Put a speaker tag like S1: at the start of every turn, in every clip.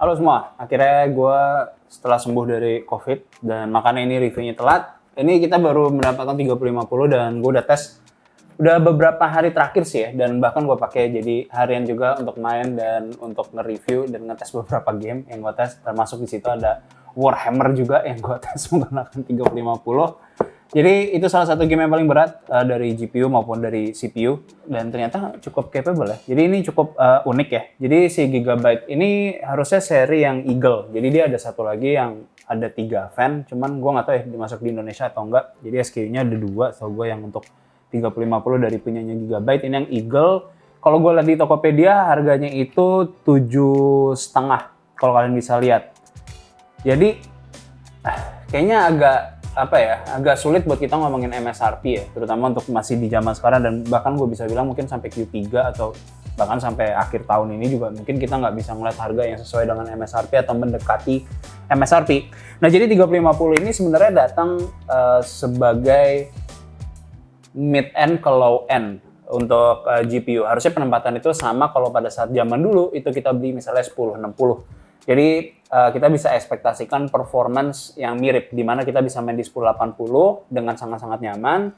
S1: Halo semua, akhirnya gue setelah sembuh dari COVID dan makanya ini reviewnya telat. Ini kita baru mendapatkan 3050 dan gue udah tes udah beberapa hari terakhir sih ya, dan bahkan gue pakai jadi harian juga untuk main dan untuk nge-review dan ngetes beberapa game yang gue tes, termasuk di situ ada Warhammer juga yang gue tes menggunakan 3050. Jadi itu salah satu game yang paling berat dari GPU maupun dari CPU dan ternyata cukup capable ya. Jadi ini cukup unik ya. Jadi si Gigabyte ini harusnya seri yang Eagle. Jadi dia ada satu lagi yang ada 3 fan, cuman gue nggak tahu ya dimasuk di Indonesia atau enggak. Jadi SKU-nya ada 2, so gue yang untuk 3050 dari punyanya Gigabyte. Ini yang Eagle. Kalau gue lihat di Tokopedia harganya itu 7,5 kalau kalian bisa lihat. Jadi kayaknya agak sulit buat kita ngomongin MSRP ya, terutama untuk masih di zaman sekarang, dan bahkan gue bisa bilang mungkin sampai Q3 atau bahkan sampai akhir tahun ini juga mungkin kita nggak bisa ngeliat harga yang sesuai dengan MSRP atau mendekati MSRP. Nah jadi 3050 ini sebenarnya datang sebagai mid-end ke low-end untuk GPU. Harusnya penempatan itu sama kalau pada saat zaman dulu itu kita beli misalnya 1060. Jadi kita bisa ekspektasikan performance yang mirip, di mana kita bisa main di 1080 dengan sangat-sangat nyaman,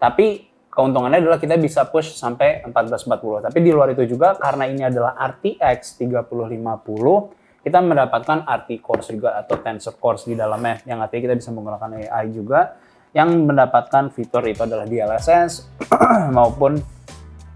S1: tapi keuntungannya adalah kita bisa push sampai 1440. Tapi di luar itu juga, karena ini adalah RTX 3050, kita mendapatkan RT cores juga atau tensor cores di dalamnya, yang artinya kita bisa menggunakan AI juga, yang mendapatkan fitur itu adalah DLSS maupun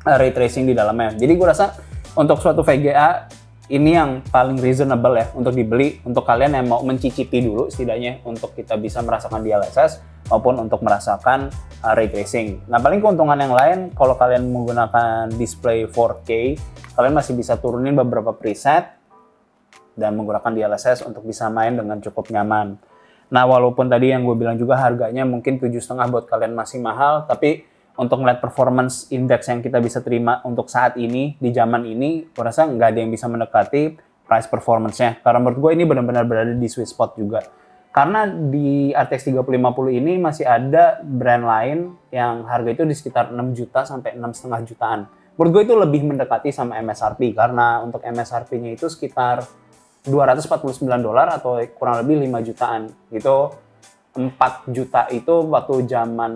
S1: ray tracing di dalamnya. Jadi gue rasa untuk suatu VGA ini yang paling reasonable ya untuk dibeli untuk kalian yang mau mencicipi dulu setidaknya untuk kita bisa merasakan DLSS maupun untuk merasakan ray tracing. Nah paling keuntungan yang lain kalau kalian menggunakan display 4K, kalian masih bisa turunin beberapa preset dan menggunakan DLSS untuk bisa main dengan cukup nyaman. Nah walaupun tadi yang gue bilang juga harganya mungkin 7,5 buat kalian masih mahal, tapi untuk melihat performance index yang kita bisa terima untuk saat ini, di zaman ini, gue rasa nggak ada yang bisa mendekati price performance-nya. Karena menurut gue ini benar-benar berada di sweet spot juga. Karena di RTX 3050 ini masih ada brand lain yang harga itu di sekitar 6 juta sampai 6,5 jutaan. Menurut gue itu lebih mendekati sama MSRP, karena untuk MSRP-nya itu sekitar $249 atau kurang lebih 5 jutaan. Itu 4 juta itu waktu zaman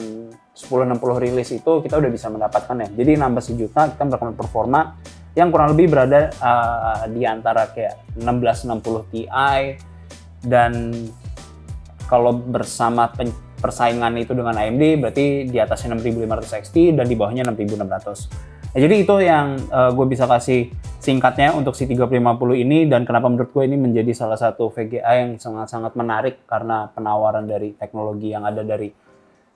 S1: 1060 rilis itu kita udah bisa mendapatkan ya. Jadi nambah sejuta kita mendapatkan performa yang kurang lebih berada di antara kayak 1660 Ti, dan kalau bersama persaingan itu dengan AMD berarti di atasnya 6500 XT dan di bawahnya 6600. Nah, jadi itu yang gue bisa kasih singkatnya untuk si 3050 ini, dan kenapa menurut gue ini menjadi salah satu VGA yang sangat-sangat menarik karena penawaran dari teknologi yang ada dari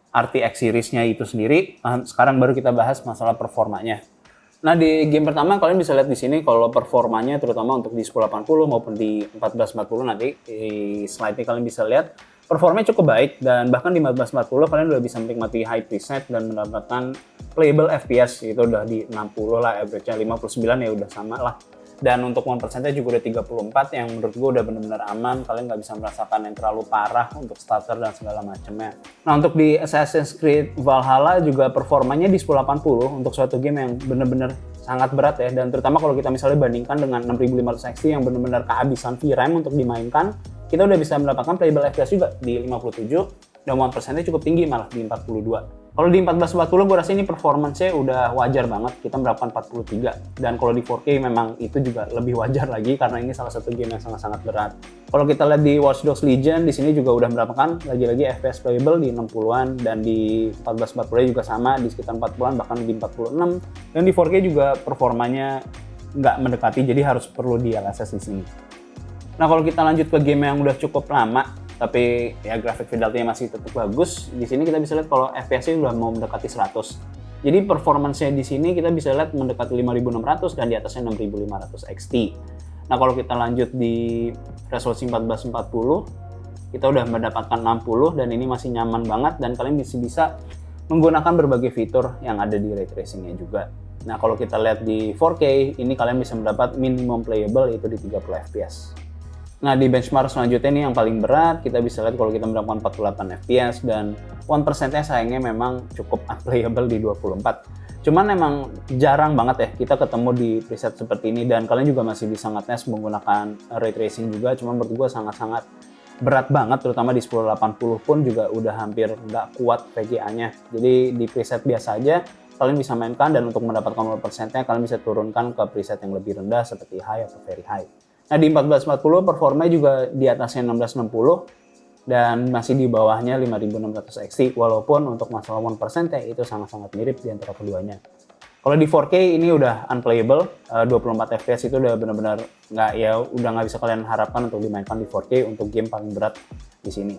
S1: RTX series-nya itu sendiri. Nah, sekarang baru kita bahas masalah performanya. Nah di game pertama kalian bisa lihat di sini kalau performanya terutama untuk di 1080 maupun di 1440, nanti di slide-nya kalian bisa lihat performanya cukup baik, dan bahkan di 1440 kalian udah bisa menikmati high preset dan mendapatkan playable FPS itu udah di 60 lah, average-nya 59 ya udah sama lah. Dan untuk 1%-nya juga udah 34 yang menurut gue udah bener-bener aman, kalian nggak bisa merasakan yang terlalu parah untuk stutter dan segala macamnya. Nah untuk di Assassin's Creed Valhalla juga performanya di 1080 untuk suatu game yang bener-bener sangat berat ya, dan terutama kalau kita misalnya bandingkan dengan 6500 XT yang bener-bener kehabisan VRAM untuk dimainkan, kita udah bisa mendapatkan playable FPS juga di 57 dan 1%-nya cukup tinggi malah di 42. Kalau di 1440 gue rasa ini performance-nya udah wajar banget, kita mendapatkan 43. Dan kalau di 4K memang itu juga lebih wajar lagi karena ini salah satu game yang sangat-sangat berat. Kalau kita lihat di Watch Dogs Legion, di sini juga udah mendapatkan lagi-lagi FPS playable di 60-an, dan di 1440 juga sama di sekitar 40-an, bahkan di 46. Dan di 4K juga performanya nggak mendekati, jadi harus perlu DLSS di sini. Nah kalau kita lanjut ke game yang udah cukup lama, tapi ya grafik fidelity-nya masih tetap bagus. Di sini kita bisa lihat kalau FPS-nya udah mau mendekati 100. Jadi performance-nya di sini kita bisa lihat mendekati 5600 dan di atasnya 6500 XT. Nah, kalau kita lanjut di resolusi 1440, kita udah mendapatkan 60 dan ini masih nyaman banget, dan kalian bisa menggunakan berbagai fitur yang ada di ray tracing-nya juga. Nah, kalau kita lihat di 4K, ini kalian bisa mendapat minimum playable yaitu di 30 FPS. Nah di benchmark selanjutnya ini yang paling berat, kita bisa lihat kalau kita mendapatkan 48 fps dan 1%-nya sayangnya memang cukup unplayable di 24. Cuman emang jarang banget ya kita ketemu di preset seperti ini, dan kalian juga masih bisa ngetes menggunakan ray tracing juga. Cuman menurut gue sangat-sangat berat banget, terutama di 1080 pun juga udah hampir nggak kuat VGA-nya. Jadi di preset biasa aja kalian bisa mainkan, dan untuk mendapatkan 0%-nya kalian bisa turunkan ke preset yang lebih rendah seperti high atau very high. Nah di 1440 performanya juga di atasnya 1660 dan masih di bawahnya 5600 XT, walaupun untuk masalah 1%-nya itu sangat-sangat mirip di antara keduanya. Kalau di 4K ini udah unplayable, 24 FPS itu udah benar-benar udah nggak bisa kalian harapkan untuk dimainkan di 4K untuk game paling berat di sini.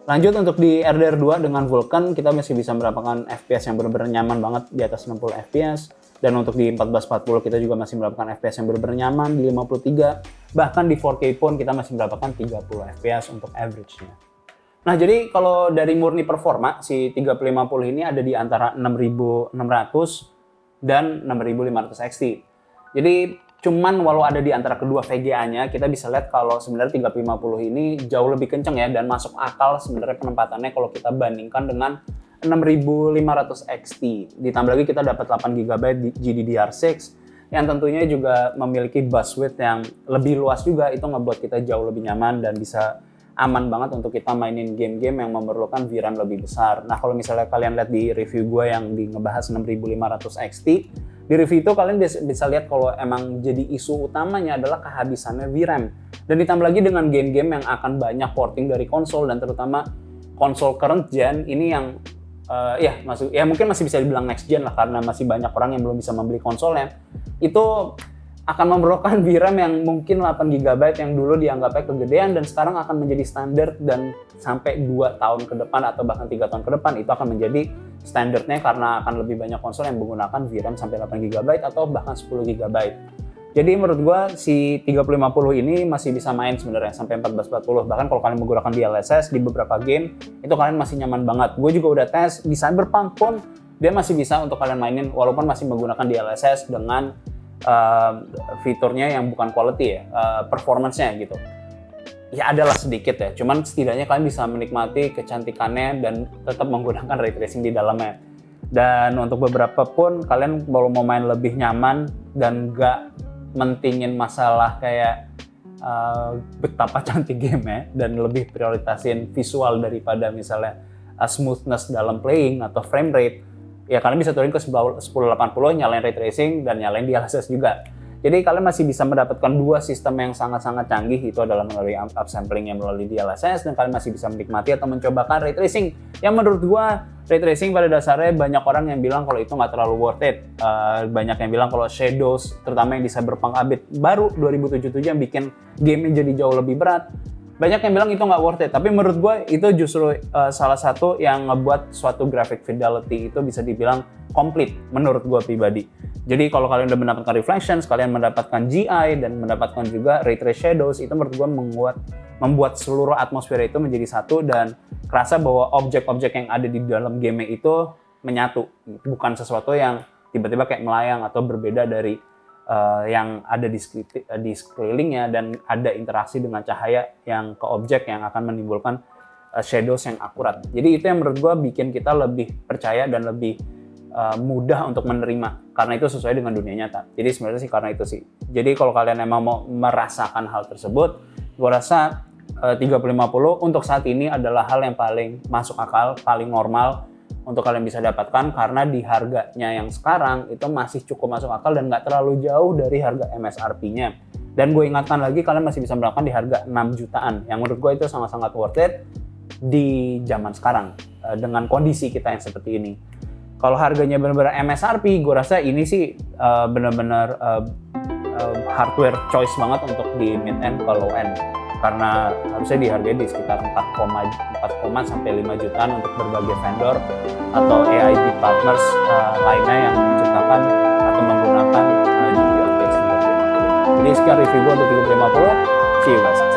S1: Lanjut untuk di RDR2 dengan Vulkan, kita masih bisa mendapatkan FPS yang benar-benar nyaman banget di atas 60 FPS. Dan untuk di 1440 kita juga masih mendapatkan FPS yang benar-benar nyaman di 53. Bahkan di 4K pun kita masih mendapatkan 30 FPS untuk average-nya. Nah jadi kalau dari murni performa, si 3050 ini ada di antara 6600 dan 6500 XT. Jadi cuman walau ada di antara kedua VGA-nya, kita bisa lihat kalau sebenarnya 3050 ini jauh lebih kenceng ya, dan masuk akal sebenarnya penempatannya kalau kita bandingkan dengan 6500 XT. Ditambah lagi kita dapat 8 GB GDDR6 yang tentunya juga memiliki bus width yang lebih luas juga. Itu ngebuat kita jauh lebih nyaman dan bisa aman banget untuk kita mainin game-game yang memerlukan VRAM lebih besar. Nah kalau misalnya kalian lihat di review gue yang ngebahas 6500 XT, di review itu kalian bisa lihat kalau emang jadi isu utamanya adalah kehabisannya VRAM. Dan ditambah lagi dengan game-game yang akan banyak porting dari konsol, dan terutama konsol current gen ini yang mungkin masih bisa dibilang next gen lah, karena masih banyak orang yang belum bisa membeli konsolnya. Itu akan memerlukan VRAM yang mungkin 8 GB yang dulu dianggapnya kegedean, dan sekarang akan menjadi standar, dan sampai 2 tahun ke depan atau bahkan 3 tahun ke depan itu akan menjadi standarnya, karena akan lebih banyak konsol yang menggunakan VRAM sampai 8 GB atau bahkan 10 GB. Jadi menurut gua si 3050 ini masih bisa main sebenarnya sampai 1440. Bahkan kalau kalian menggunakan DLSS di beberapa game, itu kalian masih nyaman banget. Gue juga udah tes di Cyberpunk pun dia masih bisa untuk kalian mainin walaupun masih menggunakan DLSS dengan fiturnya yang bukan quality ya, performance-nya gitu. Ya adalah sedikit ya, cuman setidaknya kalian bisa menikmati kecantikannya dan tetap menggunakan ray tracing di dalamnya. Dan untuk beberapa pun kalian kalau mau main lebih nyaman dan gak mentingin masalah kayak betapa cantik game ya, dan lebih prioritasin visual daripada misalnya smoothness dalam playing atau frame rate, ya kalian bisa turunin ke 1080, nyalain ray tracing dan nyalain DLSS juga. Jadi kalian masih bisa mendapatkan dua sistem yang sangat-sangat canggih, itu adalah melalui upsampling yang melalui DLSS, dan kalian masih bisa menikmati atau mencobakan ray tracing. Yang menurut gua ray tracing pada dasarnya banyak orang yang bilang kalau itu nggak terlalu worth it. Banyak yang bilang kalau shadows, terutama yang di Cyberpunk Abit baru 2077 yang bikin gamenya jadi jauh lebih berat. Banyak yang bilang itu nggak worth it, tapi menurut gue itu justru salah satu yang ngebuat suatu graphic fidelity itu bisa dibilang komplit menurut gue pribadi. Jadi kalau kalian udah mendapatkan reflections, kalian mendapatkan GI dan mendapatkan juga ray trace shadows, itu menurut gue membuat seluruh atmosfer itu menjadi satu, dan kerasa bahwa objek-objek yang ada di dalam game itu menyatu, bukan sesuatu yang tiba-tiba kayak melayang atau berbeda dari yang ada di sekelilingnya, dan ada interaksi dengan cahaya yang ke objek yang akan menimbulkan shadows yang akurat. Jadi itu yang menurut gue bikin kita lebih percaya dan lebih mudah untuk menerima, karena itu sesuai dengan dunia nyata. Jadi sebenarnya sih karena itu sih. Jadi kalau kalian emang mau merasakan hal tersebut, gue rasa 3050 untuk saat ini adalah hal yang paling masuk akal, paling normal untuk kalian bisa dapatkan, karena di harganya yang sekarang itu masih cukup masuk akal dan nggak terlalu jauh dari harga MSRP-nya. Dan gue ingatkan lagi, kalian masih bisa mendapatkan di harga 6 jutaan, yang menurut gue itu sangat-sangat worth it di zaman sekarang dengan kondisi kita yang seperti ini. Kalau harganya benar-benar MSRP, gue rasa ini sih benar-benar hardware choice banget untuk di mid-end ke low-end. Karena harusnya dihargai di sekitar 4, sampai 5 jutaan untuk berbagai vendor atau AID partners lainnya yang menciptakan atau menggunakan GPU RTX 3050. Jadi sekian review gue untuk 3050. See you guys.